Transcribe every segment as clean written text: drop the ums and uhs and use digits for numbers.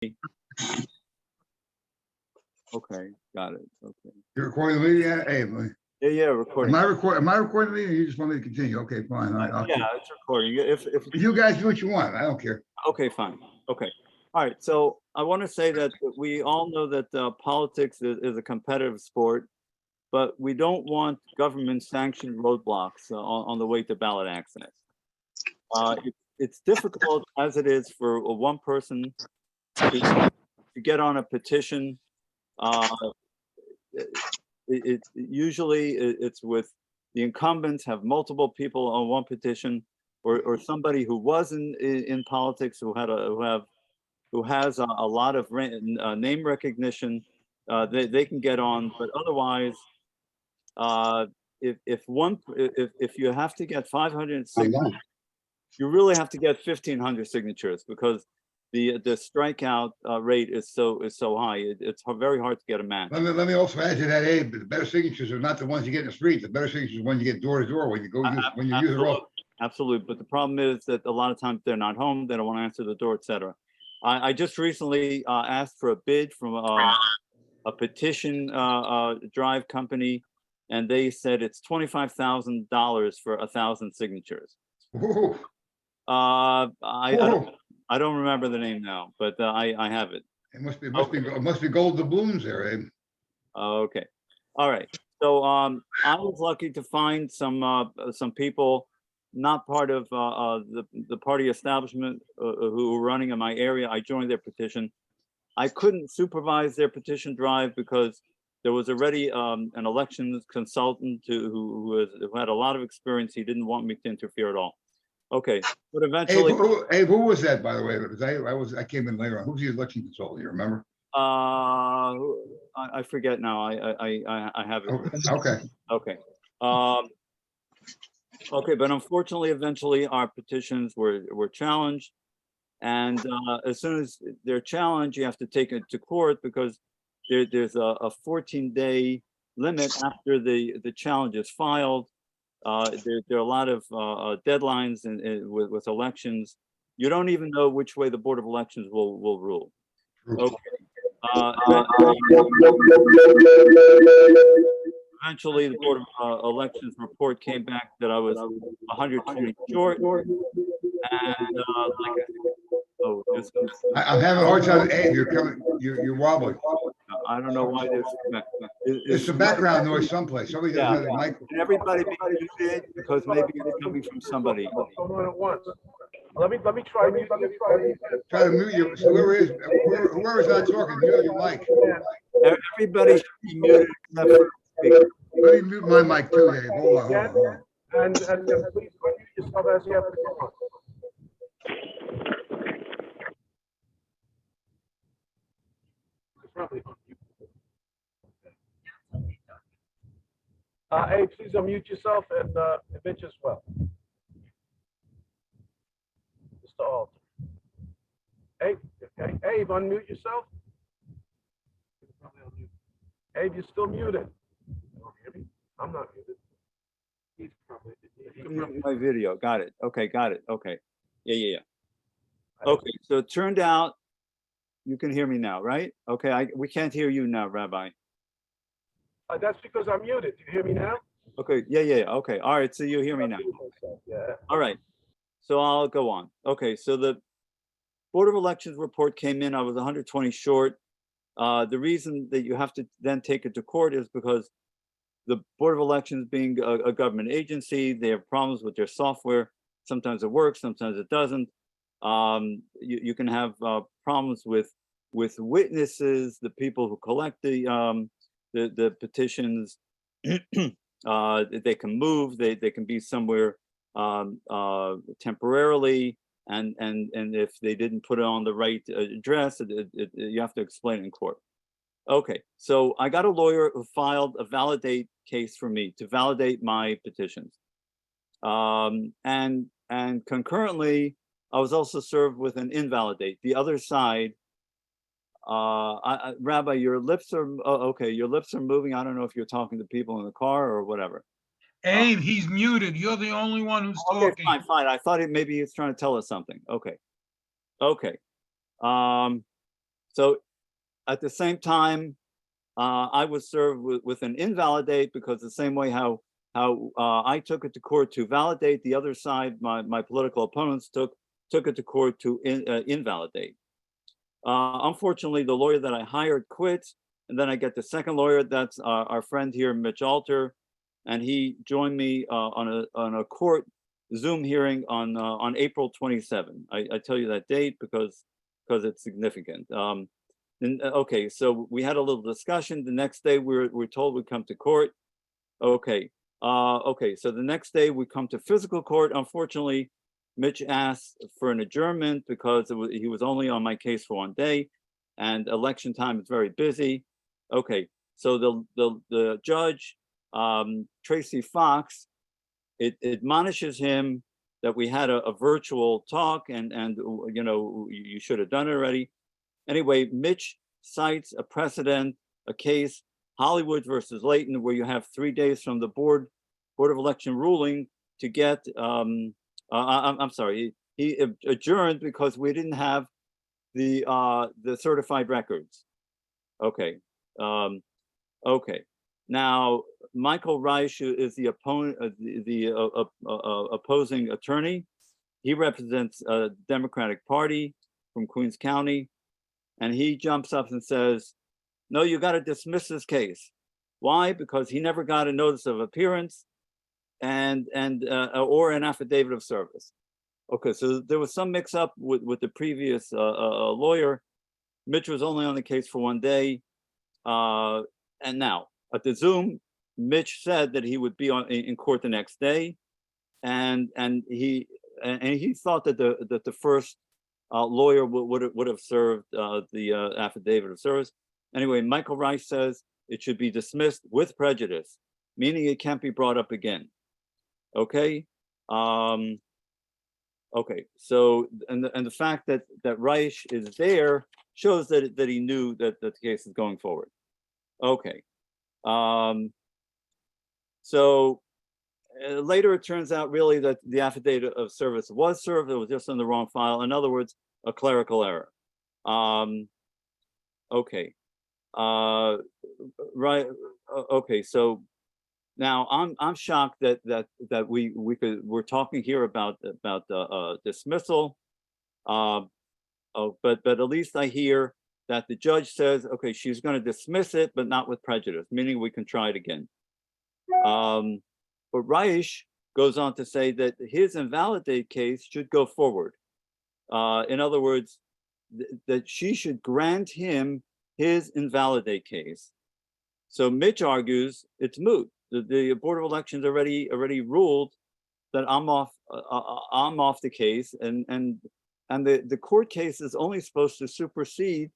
Okay, got it. Okay. You're recording the meeting, Abe? Yeah, recording. Am I recording the meeting, or you just want me to continue? Okay, fine. All right, Yeah, it's recording. If you guys do what you want. I don't care. okay, fine. Okay. All right. So I want to say that we all know that politics is a competitive sport, but we don't want government-sanctioned roadblocks on the way to ballot access. It's difficult as it is for one person to get on a petition. Usually it's with the incumbents have multiple people on one petition, or somebody who was in politics who has a lot of name recognition. They can get on, but otherwise, if you have to get 500 signatures, you really have to get 1,500 signatures because the strikeout rate is so high. It's very hard to get a match. Let me also add to that, Abe. The better signatures are not the ones you get in the street. The better signatures are the ones you get door to door when you go when you use the road. Absolutely, but the problem is that a lot of times they're not home. They don't want to answer the door, etc. I just recently asked for a bid from a petition drive company, and they said it's $25,000 for 1,000 signatures. Ooh. I don't remember the name now, but I have it. It must be gold doubloons there, Abe. Okay, all right. So I was lucky to find some people not part of the party establishment who were running in my area. I joined their petition. I couldn't supervise their petition drive because there was already an elections consultant who had a lot of experience. He didn't want me to interfere at all. Okay, but eventually, Abe, who was that, by the way? Because I came in later on. Who's the election consultant? You remember? I forget now. I have it. Okay. Okay, but unfortunately, eventually, our petitions were challenged, and as soon as they're challenged, you have to take it to court because there's a 14-day limit after the challenge is filed. There are a lot of deadlines with elections. You don't even know which way the Board of Elections will rule. Okay. Eventually, the Board of Elections report came back that I was 120 short, and I'm having a hard time. Abe, you're wobbling. I don't know why It's a background noise someplace. Somebody doesn't have the mic. Can everybody be muted because maybe it's coming from somebody. Going on at once. Let me try. Try to mute you. Whoever's not talking, mute your mic. Everybody should be muted except for the speaker. Let me mute my mic too, Abe. Hold on. And please unmute yourself as you have to come on. Abe, please unmute yourself and Mitch as well. Mr. Alter. Abe, okay. Abe, unmute yourself. Abe, you're still muted. I'm not muted. He's probably my video. Got it. Okay, got it. Okay. Yeah. Okay, so it turned out you can hear me now, right? Okay, we can't hear you now, Rabbi. That's because I'm muted. Do you hear me now? Okay, yeah. Okay, all right, so you hear me now. Yeah. All right, so I'll go on. Okay, so the Board of Elections report came in. I was 120 short. The reason that you have to then take it to court is because the Board of Elections being a government agency, they have problems with their software. Sometimes it works, sometimes it doesn't. You can have problems with witnesses, the people who collect the petitions. They can move, they can be somewhere temporarily, and if they didn't put it on the right address, you have to explain in court. Okay, so I got a lawyer who filed a validate case for me to validate my petitions, and concurrently I was also served with an invalidate. The other side, Rabbi, your lips are okay. Your lips are moving. I don't know if you're talking to people in the car or whatever. Abe, he's muted. You're the only one who's okay, talking. Fine. I thought maybe he was trying to tell us something. Okay. So at the same time, I was served with an invalidate, because the same way how I took it to court to validate, the other side, my political opponents took it to court to invalidate. Unfortunately, the lawyer that I hired quit, and then I get the second lawyer. That's our friend here, Mitch Alter, and he joined me on a court Zoom hearing on April 27. I tell you that date because it's significant. Okay, so we had a little discussion. The next day, we're told we come to court. Okay, okay. So the next day we come to physical court. Unfortunately, Mitch asked for an adjournment because he was only on my case for 1 day, and election time is very busy. Okay, so the judge, Tracy Fox, it admonishes him that we had a virtual talk, and you know, you should have done it already. Anyway, Mitch cites a precedent, a case, Hollywood versus Layton, where you have 3 days from the Board of Election ruling to get, I'm sorry, he adjourned because we didn't have the certified records. Okay, okay. Now, Michael Reich is the opponent, opposing attorney. He represents a Democratic Party from Queens County. And he jumps up and says, no, you got to dismiss this case. Why? Because he never got a notice of appearance and or an affidavit of service. Okay, so there was some mix up with the previous lawyer. Mitch was only on the case for 1 day. And now at the Zoom, Mitch said that he would be in court the next day. And he thought that the first lawyer would have served the affidavit of service. Anyway, Michael Reich says it should be dismissed with prejudice, meaning it can't be brought up again. Okay. Okay. So and the fact that Reich is there shows that he knew that the case is going forward. Okay. So later, it turns out really that the affidavit of service was served. It was just in the wrong file. In other words, a clerical error. Okay. Right. Okay. So now I'm shocked that we're talking here about dismissal. But at least I hear that the judge says, okay, she's going to dismiss it, but not with prejudice, meaning we can try it again. But Reich goes on to say that his invalidate case should go forward. In other words, that she should grant him his invalidate case. So Mitch argues it's moot. The Board of Elections already ruled that I'm off the case, and the court case is only supposed to supersede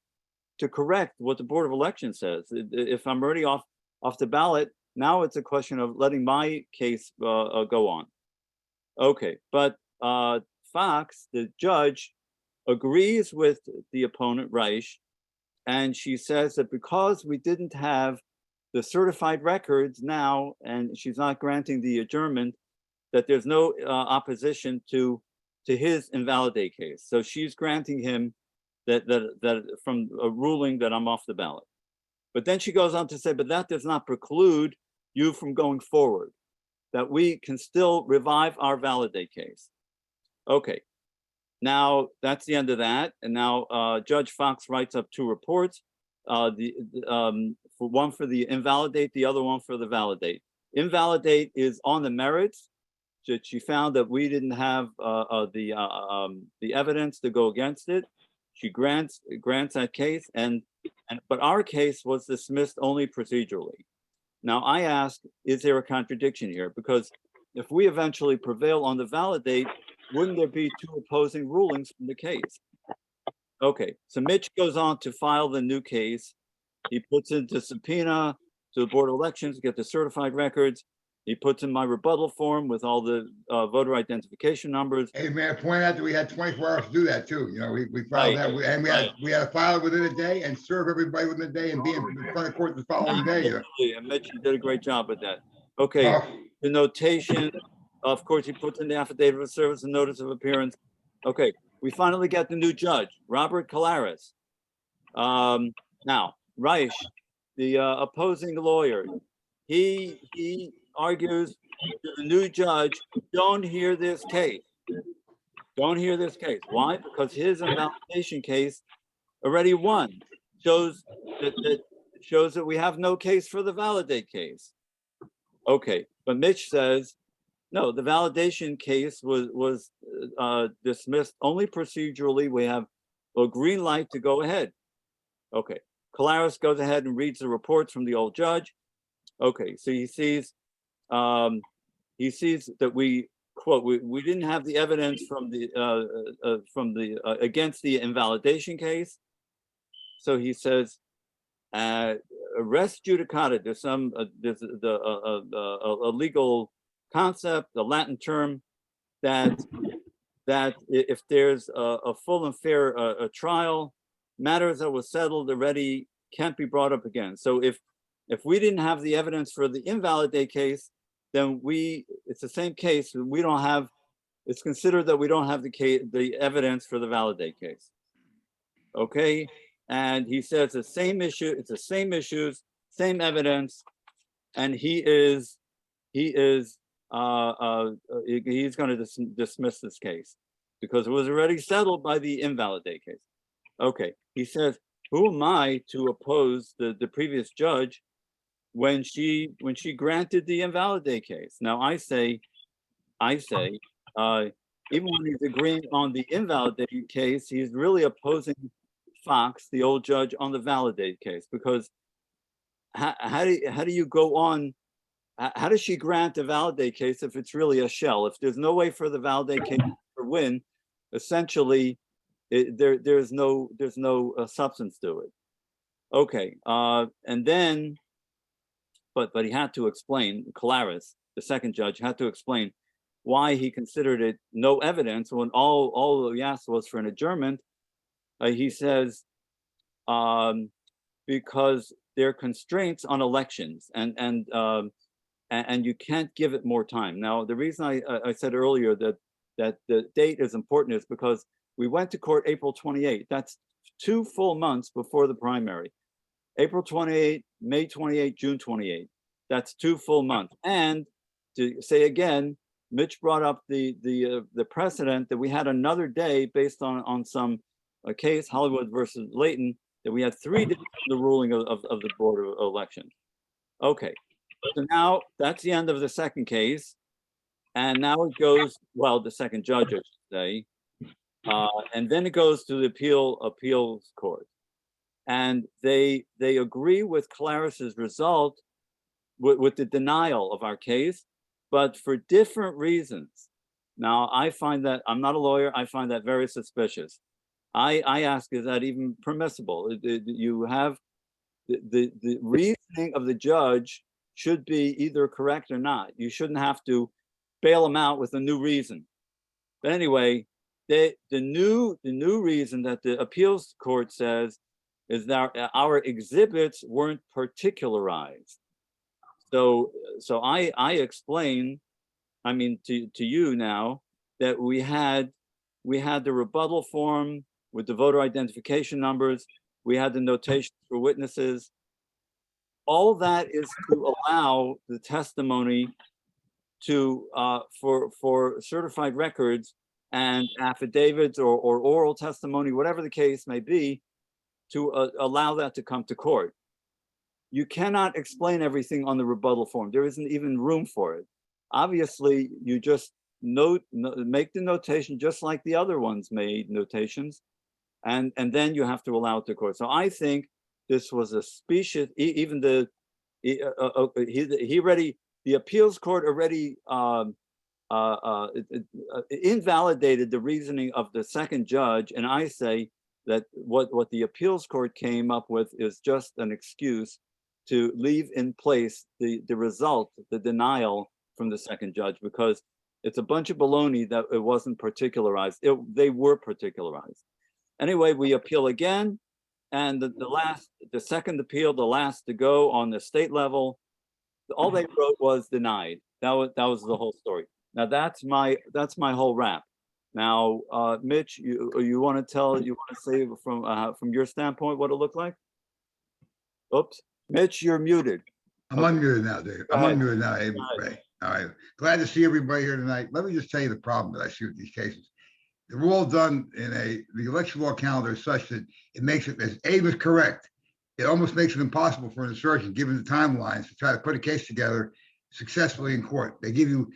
to correct what the Board of Elections says. If I'm already off the ballot, now it's a question of letting my case go on. Okay, but Fox, the judge, agrees with the opponent, Reich, and she says that because we didn't have the certified records now, and she's not granting the adjournment, that there's no opposition to his invalidate case. So she's granting him that from a ruling that I'm off the ballot. But then she goes on to say, but that does not preclude you from going forward, that we can still revive our validate case. Okay, now that's the end of that. And now Judge Fox writes up 2 reports, one for the invalidate, the other one for the validate. Invalidate is on the merits. She found that we didn't have the evidence to go against it. She grants that case, but our case was dismissed only procedurally. Now I ask, is there a contradiction here? Because if we eventually prevail on the validate, wouldn't there be 2 opposing rulings from the case? Okay, so Mitch goes on to file the new case. He puts into subpoena to the Board of Elections to get the certified records. He puts in my rebuttal form with all the voter identification numbers. Hey, man, point out that we had 24 hours to do that too. You know, we filed that, and we had to file it within a day and serve everybody within a day and be in front of court the following day. And Mitch did a great job with that. Okay, the notation, of course, he puts in the affidavit of service and notice of appearance. Okay, we finally get the new judge, Robert Calaris. Now, Reich, the opposing lawyer, he argues to the new judge, don't hear this case. Don't hear this case. Why? Because his invalidation case already won. Shows that we have no case for the validate case. Okay, but Mitch says, no, the validation case was dismissed only procedurally. We have a green light to go ahead. Okay, Colares goes ahead and reads the reports from the old judge. Okay, so he sees that we quote we didn't have the evidence from the against the invalidation case. So he says, res judicata. There's some there's a legal concept, a Latin term that if there's a full and fair trial, matters that was settled already can't be brought up again. So if we didn't have the evidence for the invalidate case, then it's the same case. We don't have. It's considered that we don't have the evidence for the validate case. Okay, and he says the same issue. It's the same issues, same evidence, and he's going to dismiss this case because it was already settled by the invalidate case. Okay, he says, who am I to oppose the previous judge when she granted the invalidate case? Now I say, even when he's agreeing on the invalidate case, he's really opposing Fox, the old judge, on the validate case, because how do you go on? How does she grant a validate case if it's really a shell? If there's no way for the validate case to win, essentially, there's no substance to it. Okay, and then, but he had to explain. Colares, the second judge, had to explain why he considered it no evidence when all he asked was for an adjournment. He says because there are constraints on elections, and you can't give it more time. Now, the reason I said earlier that the date is important is because we went to court April 28th. That's 2 full months before the primary. April 28th, May 28th, June 28th. That's 2 full months. And to say again, Mitch brought up the precedent that we had another day based on some case, Hollywood versus Layton, that we had 3 days for the ruling of the Board of Elections. Okay, so now that's the end of the second case. And now it goes, well, the second judge, I should say, and then it goes to the appeals court. And they agree with Colares's result with the denial of our case, but for different reasons. Now, I find that, I'm not a lawyer, I find that very suspicious. I ask, is that even permissible? You have the reasoning of the judge should be either correct or not. You shouldn't have to bail them out with a new reason. But anyway, the new reason that the appeals court says is that our exhibits weren't particularized. So I explain, I mean, to you now, that we had the rebuttal form with the voter identification numbers, we had the notations for witnesses. All that is to allow the testimony to for certified records and affidavits or oral testimony, whatever the case may be, to allow that to come to court. You cannot explain everything on the rebuttal form. There isn't even room for it. Obviously, you just make the notation just like the other ones made notations, and then you have to allow it to court. So I think this was a specious, even the appeals court already invalidated the reasoning of the second judge, and I say that what the appeals court came up with is just an excuse to leave in place the result, the denial from the second judge, because it's a bunch of baloney that it wasn't particularized. They were particularized. Anyway, we appeal again, and the second appeal, the last to go on the state level, all they wrote was denied. That was the whole story. Now that's my whole rap. Now, Mitch, you want to say from your standpoint what it looked like? Oops, Mitch, you're muted. I'm Okay. unmuted now, Dave. Go I'm ahead. unmuted now, Abe. Ray. All right. Glad to see everybody here tonight. Let me just tell you the problem that I see with these cases. They're all done in the election law calendar is such that it makes it, as Abe is correct, it almost makes it impossible for an insurgent, given the timelines, to try to put a case together successfully in court. They give you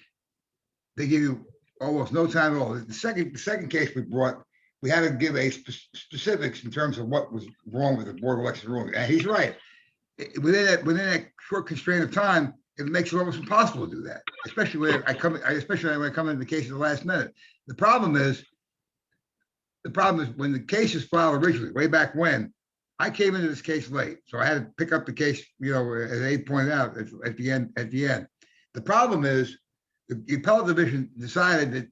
almost no time at all. The second case we brought, we had to give specifics in terms of what was wrong with the Board of Election ruling. And he's right. Within that short constraint of time, it makes it almost impossible to do that, especially when I come into the case at the last minute. The problem is when the case is filed originally, way back when, I came into this case late, so I had to pick up the case, as Abe pointed out at the end. The problem is the appellate division decided that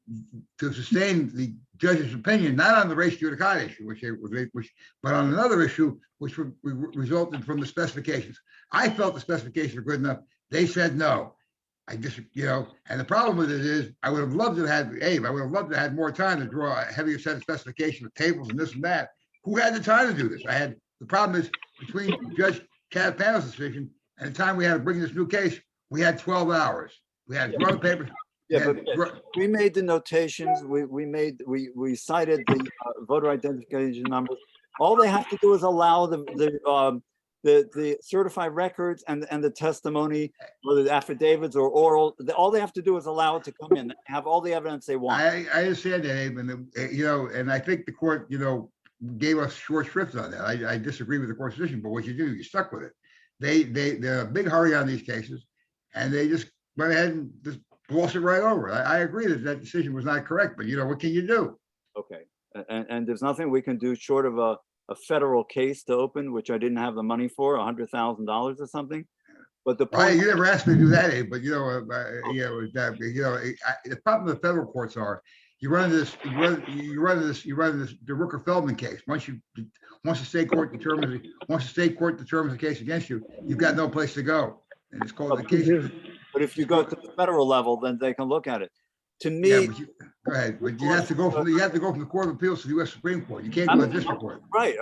to sustain the judge's opinion, not on the res judicata issue, but on another issue, which resulted from the specifications. I felt the specifications were good enough. They said no. I just, and the problem with it is, I would have loved to have had Abe. I would have loved to have had more time to draw a heavier set of specifications with tables and this and that. Who had the time to do this? The problem is between Judge Catapano's decision and the time we had to bring this new case, we had 12 hours. We had to draw the papers. Yeah, but we made the notations. We cited the voter identification numbers. All they have to do is allow the certified records and the testimony, whether the affidavits or oral. All they have to do is allow it to come in, have all the evidence they want. I understand that, Abe, and I think the court, gave us short shrift on that. I disagree with the court's decision, but what you do, you stuck with it. They're a big hurry on these cases, and they just went ahead and just glossed it right over. I agree that decision was not correct, but what can you do? Okay, and there's nothing we can do short of a federal case to open, which I didn't have the money for, $100,000 or something. But the point, you never asked me to do that, Abe, but the problem with federal courts are you run into the Rooker-Feldman case. Once the state court determines the case against you, you've got no place to go. And it's called the case. But if you go to the federal level, then they can look at it. To me, go ahead. But you have to go from the Court of Appeals to the U.S. Supreme Court. You can't go to the district court. Right.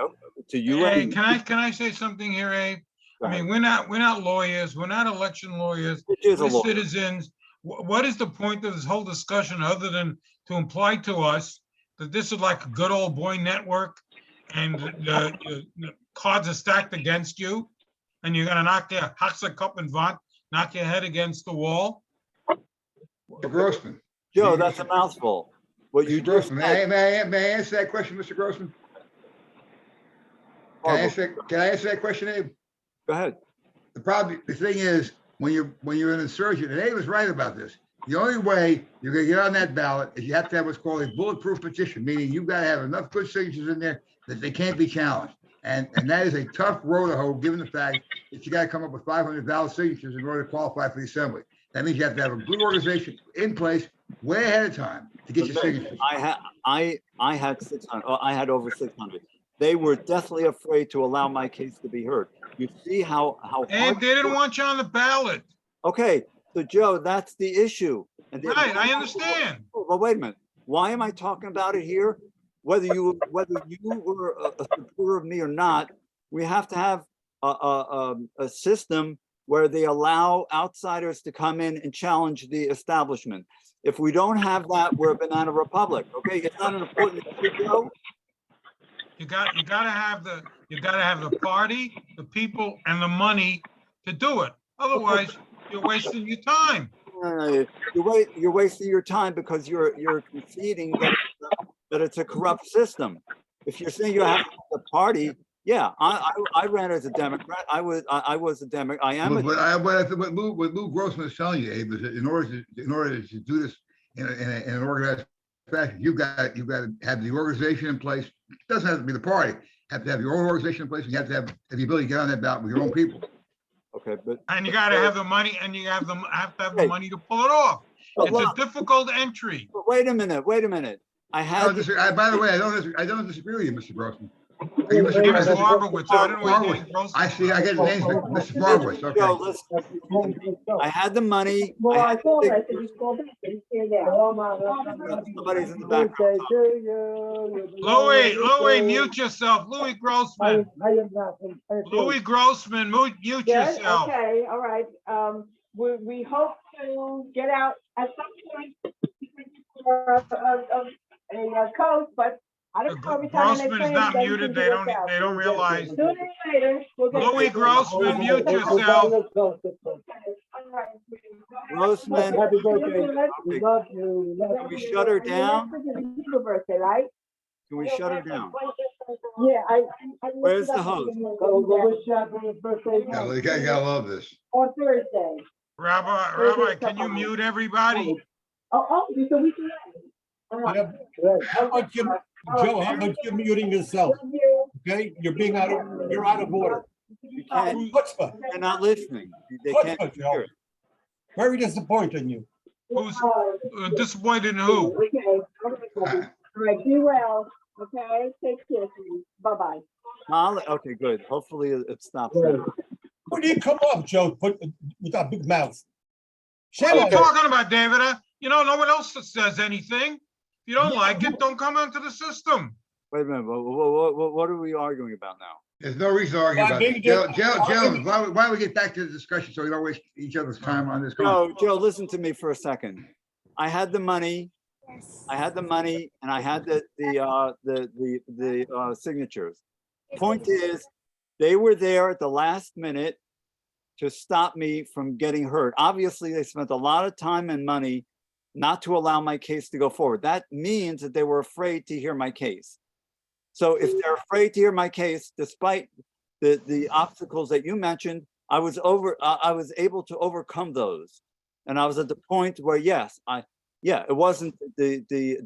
To you. Hey, can I say something here, Abe? I mean, we're not lawyers. We're not election lawyers. We're citizens. What is the point of this whole discussion other than to imply to us that this is like a good old boy network and the cards are stacked against you and you're going to knock your head against the wall? Mr. Grossman. Joe, that's a mouthful. What you just said. May I answer that question, Mr. Grossman? Can I answer that question, Abe? Go ahead. The thing is, when you're an insurgent, and Abe was right about this, the only way you're going to get on that ballot is you have to have what's called a bulletproof petition, meaning you've got to have enough good signatures in there that they can't be challenged. And that is a tough road to hoe, given the fact that you got to come up with 500 valid signatures in order to qualify for the assembly. That means you have to have a good organization in place way ahead of time to get your signatures. I had 600. I had over 600. They were deathly afraid to allow my case to be heard. You see how And they didn't want you on the ballot. Okay, so Joe, that's the issue. And right, I understand. But wait a minute. Why am I talking about it here? Whether you were a supporter of me or not, we have to have a system where they allow outsiders to come in and challenge the establishment. If we don't have that, we're a banana republic. Okay, it's not an important issue, Joe. You got to have the party, the people, and the money to do it. Otherwise, you're wasting your time. You're wasting your time because you're conceding that it's a corrupt system. If you're saying you have a party, yeah, I ran as a Democrat. I was a Democrat. I am. What Lou Grossman is telling you, Abe, is that in order to do this in an organized fashion, you've got to have the organization in place. It doesn't have to be the party. You have to have your own organization in place. And you have to have the ability to get on that ballot with your own people. Okay, and you got to have the money, and you have to have the money to pull it off. It's a difficult entry. But wait a minute. By the way, I don't disagree with you, Mr. Grossman. Are you Mr. David Mr. Markowitz, I don't know what Farwell? David Grossman. I see, I get names, Mr. Farwell, Joe, okay. listen, I had the money. Well, I had the called, I said, signatures. just call back, I didn't hear that. Somebody's in the background talking. Louis, mute yourself. Louis Grossman. Louis Grossman, mute Good, yourself. okay, all right, we hope to get out at some point of a coach, but I don't know. every time they make Grossman is plans, not doesn't muted. seem to They work don't, out. they don't realize. Sooner or later, we'll get Louis there. Grossman, mute yourself. Grossman, Happy birthday. We love you. Can we shut her down? It's your birthday, right? Can we shut her down? Yeah, I. Where's the host? Go wish happy birthday. Yeah, you gotta love this. On Thursday. Rabbi, can you mute everybody? Oh, so we can. How about you, Joe, how about you muting yourself? Okay, you're out of order. You can't, Chutzpah. they're not listening. They can't Chutzpah, hear Joe. it. Very disappointing you. Who's disappointed in who? Okay, all right, be well, okay, take care, bye-bye. Okay, good. Hopefully it stops now. Where do you come up, Joe, with that big mouth? What are you Shut up. talking about, David? No one else says anything. If you don't like it, don't come onto the system. Wait a minute, what are we arguing about now? There's no reason to argue about it. Gentlemen, why don't we get back to the discussion so we don't waste each other's time on this? Joe, listen to me for a second. I had the money, and I had the signatures. Point is, they were there at the last minute to stop me from getting hurt. Obviously, they spent a lot of time and money not to allow my case to go forward. That means that they were afraid to hear my case. So if they're afraid to hear my case, despite the obstacles that you mentioned, I was able to overcome those. And I was at the point where, yes, it wasn't the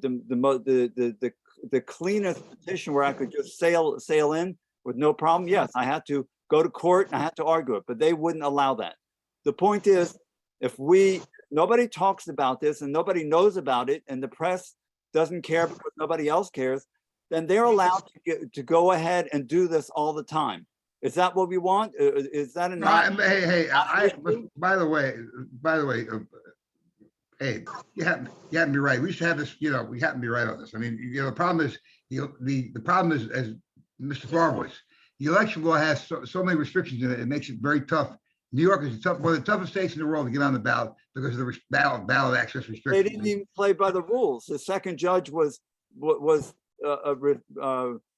cleanest petition where I could just sail in with no problem. Yes, I had to go to court and I had to argue it, but they wouldn't allow that. The point is, if nobody talks about this and nobody knows about it and the press doesn't care because nobody else cares, then they're allowed to go ahead and do this all the time. Is that what we want? Is that enough? By the way, Abe, you happen to be right. We should have this, we happen to be right on this. I mean, the problem is, the problem is, as Mr. Farr was, the election law has so many restrictions in it. It makes it very tough. New York is one of the toughest states in the world to get on the ballot because of the ballot access restrictions. They didn't even play by the rules. The second judge was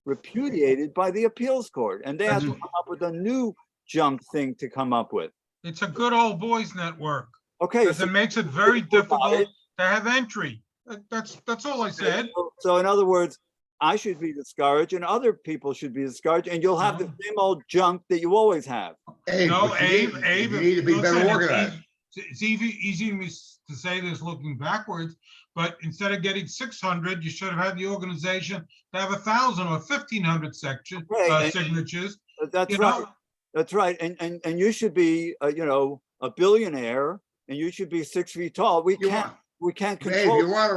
repudiated by the appeals court, and they had to come up with a new junk thing to come up with. It's a good old boys network. Okay, Because it makes it very difficult to have entry. That's all I said. So in other words, I should be discouraged and other people should be discouraged, and you'll have the same old junk that you always have. Abe, No, Abe, you need to be better organized. It's easy to say this looking backwards, but instead of getting 600, you should have had the organization to have 1,000 or 1,500 signatures. That's right. That's right. And you should be, a billionaire, and you should be 6 feet tall. We can't control. Abe, you want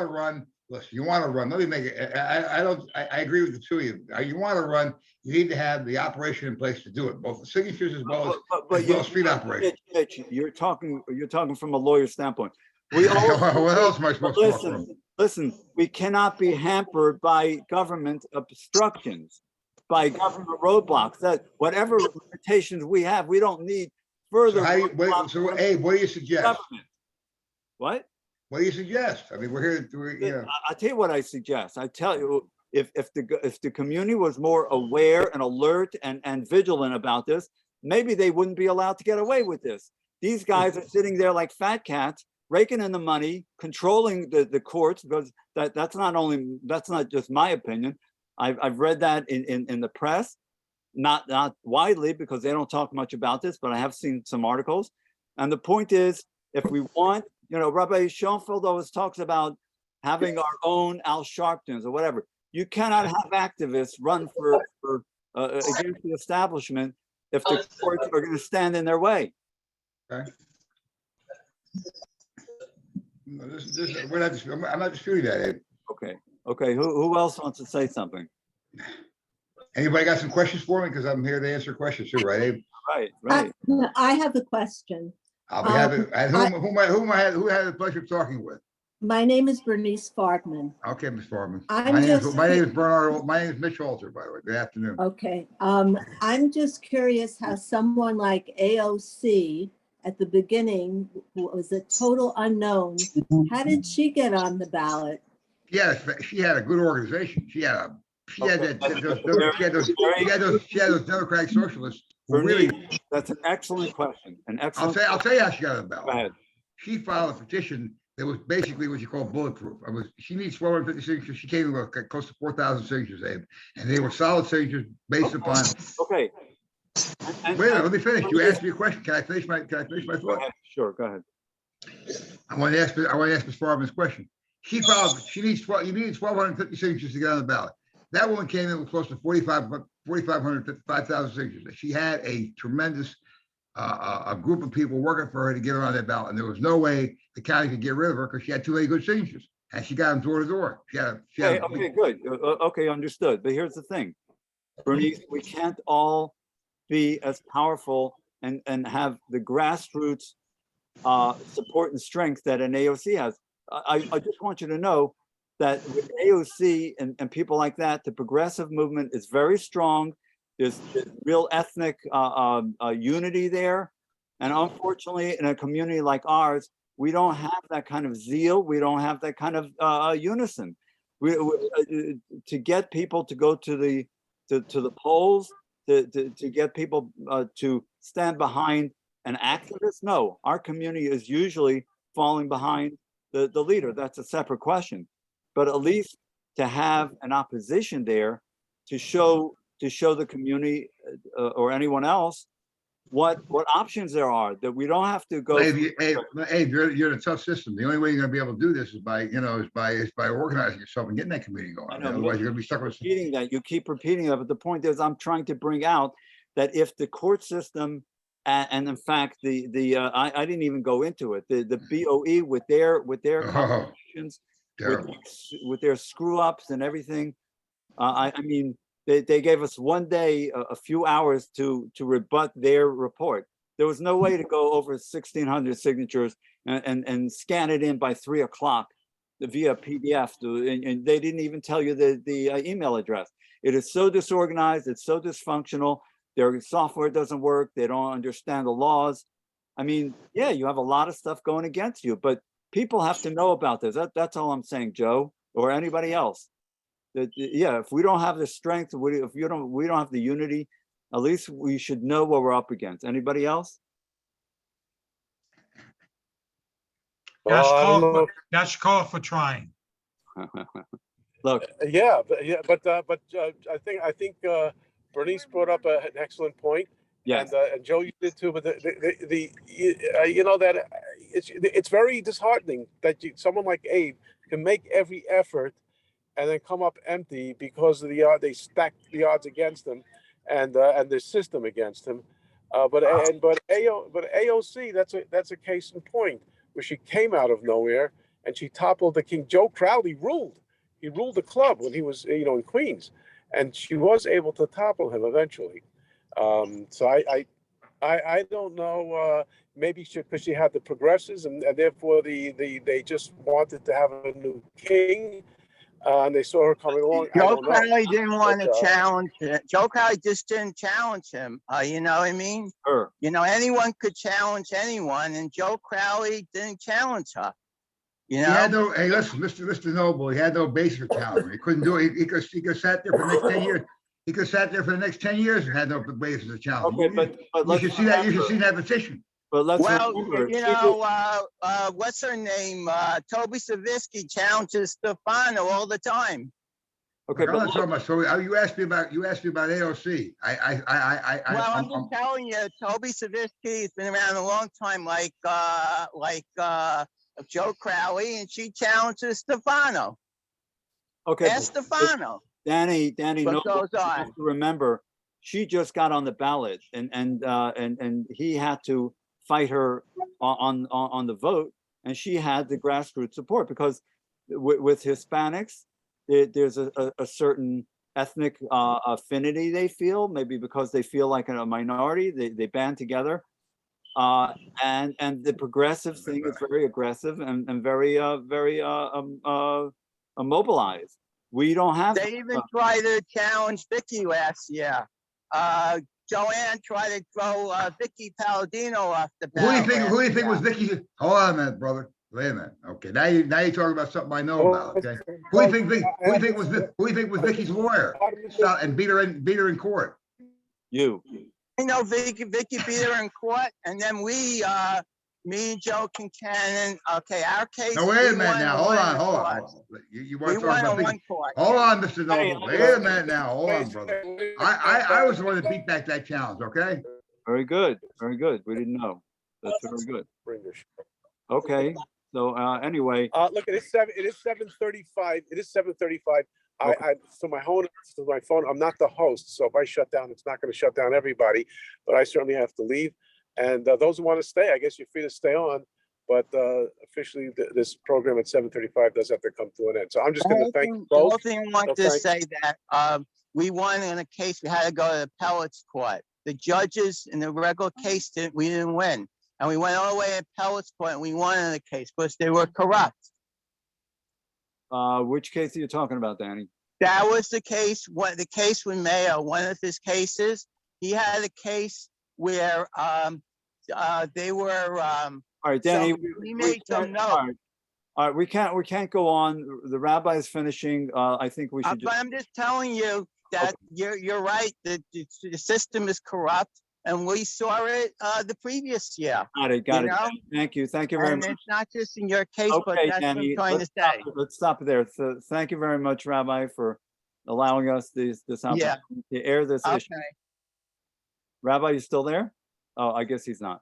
to run. Listen, you want to run. Let me make it. I agree with the two of you. You want to run. You need to have the operation in place to do it, both the signatures as well as street operation. Mitch, you're talking from a lawyer standpoint. We all, what else am I supposed to talk from? Listen, we cannot be hampered by government obstructions, by government roadblocks. That whatever limitations we have, we don't need further. So Abe, what do you suggest? Government. What? What do you suggest? I mean, we're here. I'll tell you what I suggest. I tell you, if the community was more aware and alert and vigilant about this, maybe they wouldn't be allowed to get away with this. These guys are sitting there like fat cats, raking in the money, controlling the courts, because that's not just my opinion. I've read that in the press, not widely because they don't talk much about this, but I have seen some articles. And the point is, if we want, Rabbi Schonfeld always talks about having our own Al Sharptons or whatever. You cannot have activists run for against the establishment if the courts are going to stand in their way. Okay. No, I'm not disputing that, Abe. Okay. Who else wants to say something? Anybody got some questions for me? Because I'm here to answer questions too, right, Abe? Right. I have a question. I'll be happy. And who had the pleasure of talking with? My name is Bernice Fartman. Okay, Ms. Farman. I'm My name just- is Bernard. My name is Mitch Halter, by the way. Good afternoon. Okay, I'm just curious how someone like AOC at the beginning who was a total unknown, how did she get on the ballot? She had a good organization. She had those Democratic socialists who really. Bernice, that's an excellent question. I'll tell you how she got on the Go ballot. ahead. She filed a petition that was basically what you call bulletproof. She needs 1,250 signatures. She came with close to 4,000 signatures, Abe, and they were solid signatures based upon. Okay. Wait a minute, let me finish. You asked me a question. Can I finish my Go thought? ahead. Sure, go ahead. I want to ask Ms. Farman's question. You needed 1,250 signatures to get on the ballot. That woman came in with close to 4,500 signatures. She had a tremendous a group of people working for her to get her on that ballot. And there was no way the county could get rid of her because she had too many good signatures. And she got them door to door. Okay, good. Okay, understood. But here's the thing, Bernice, we can't all be as powerful and have the grassroots support and strength that an AOC has. I just want you to know that with AOC and people like that, the progressive movement is very strong. There's real ethnic unity there. And unfortunately, in a community like ours, we don't have that kind of zeal. We don't have that kind of unison. To get people to go to the polls, to get people to stand behind an activist, no, our community is usually falling behind the leader. That's a separate question. But at least to have an opposition there to show the community or anyone else what options there are, that we don't have to go. Abe, you're in a tough system. The only way you're going to be able to do this is by organizing yourself and getting that committee going. Otherwise, you're going to be stuck with. You keep repeating that, but the point is, I'm trying to bring out that if the court system, and in fact, I didn't even go into it. The BOE with their constitutions, with their screw ups and everything. I mean, they gave us one day, a few hours to rebut their report. There was no way to go over 1,600 signatures and scan it in by 3 o'clock via PDF. And they didn't even tell you the email address. It is so disorganized. It's so dysfunctional. Their software doesn't work. They don't understand the laws. I mean, yeah, you have a lot of stuff going against you, but people have to know about this. That's all I'm saying, Joe, or anybody else. Yeah, if we don't have the strength, if we don't have the unity, at least we should know what we're up against. Anybody else? That's call for trying. Look. Yeah, but I think Bernice brought up an excellent point. Yes. And Joe, you did too. But you know that it's very disheartening that someone like Abe can make every effort and then come up empty because of they stack the odds against them, and the system against him. But AOC, that's a case in point where she came out of nowhere and she toppled the king. Joe Crowley ruled. He ruled the club when he was in Queens, and she was able to topple him eventually. So I don't know. Maybe because she had the progressives, and therefore they just wanted to have a new king. And they saw her coming along. Joe Crowley didn't want to challenge it. Joe Crowley just didn't challenge him. You know what I mean? Sure. Anyone could challenge anyone, and Joe Crowley didn't challenge her. He had no. Hey, listen, Mr. Noble. He had no base for challenge. He couldn't do it. He could sat there for the next 10 years. He could sat there for the next 10 years and had no basis to challenge. Okay, but you should see that. You should see that petition. But let's remember, what's her name? Toby Savitsky challenges Stefano all the time. Okay, but I'm not talking about Toby. You asked me about AOC. I'm just telling you, Toby Savitsky has been around a long time, like Joe Crowley, and she challenges Stefano. Okay, ask Stefano. Danny, what goes on? You have to remember, she just got on the ballot, and he had to fight her on the vote, and she had the grassroots support because with Hispanics, there's a certain ethnic affinity they feel, maybe because they feel like a minority, they band together. And the progressive thing is very aggressive and very mobilized. We don't have. They even tried to challenge Vicky last year. Joanne tried to throw Vicky Palladino off the Who do you ballot. think, who do you think was last Vicky's? Hold on a minute, brother. Wait a minute. Okay, now you're talking about something I know about, okay? Who do you think was Vicky's lawyer? Stop and beat her in court. You. year. You know, Vicky beat her in court, and then me and Joe Kincannon, okay, our case. Now, wait a we minute won now, and hold won on, in hold court. on. You We want to talk won about in Vicky? one court. Hold yeah. on, Mr. Noble. Wait a minute now, hold on, brother. I was the one that beat back that challenge, okay? Very good. Very good. We didn't know. That's very good. Okay. So anyway, Look, it is 7:35. It is 7:35. Okay. So my phone, I'm not the host. So if I shut down, it's not going to shut down everybody, but I certainly have to leave. And those who want to stay, I guess you're free to stay on. But officially, this program at 7:35 does have to come to an end. So I'm just going to thank you The whole both. thing I want to say that we won in a case, we had to go to the appellate's court. The judges in the regular case we didn't win. And we went all the way to appellate's court and we won in the case because they were corrupt. which case are you talking about, Danny? That was the case, the case with Mayo, one of his cases. He had a case where they were All right, Danny. we made some notes. All right, we can't go on. The rabbi is finishing. I think we should But I'm just telling you that you're right. The system is corrupt, and we saw it the previous year. Got it. know? Thank you very And much. it's not just in your case, but Okay, that's Danny, what I'm trying to say. let's stop there. So thank you very much, Rabbi, for allowing us this opportunity to air this issue. Okay. Rabbi, you still there? Oh, I guess he's not.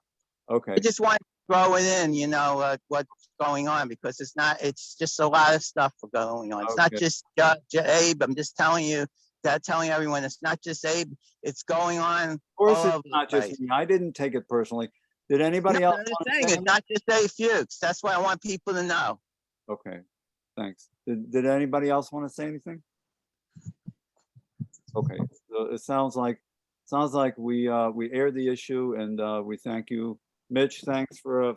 Okay. I just want to throw it in, what's going on, because it's just a lot of stuff going on. It's not Okay. just Abe. I'm just telling you, telling everyone, it's not just Abe. It's going on. Of course, all over it's the not place. just me. I didn't take it personally. Did anybody No, else? I'm just want to saying, say it's not just Abe Fuchs. That's what I want people to know. Okay, thanks. Did anybody else want to say anything? Okay, so it sounds like we aired the issue, and we thank you. Mitch, thanks for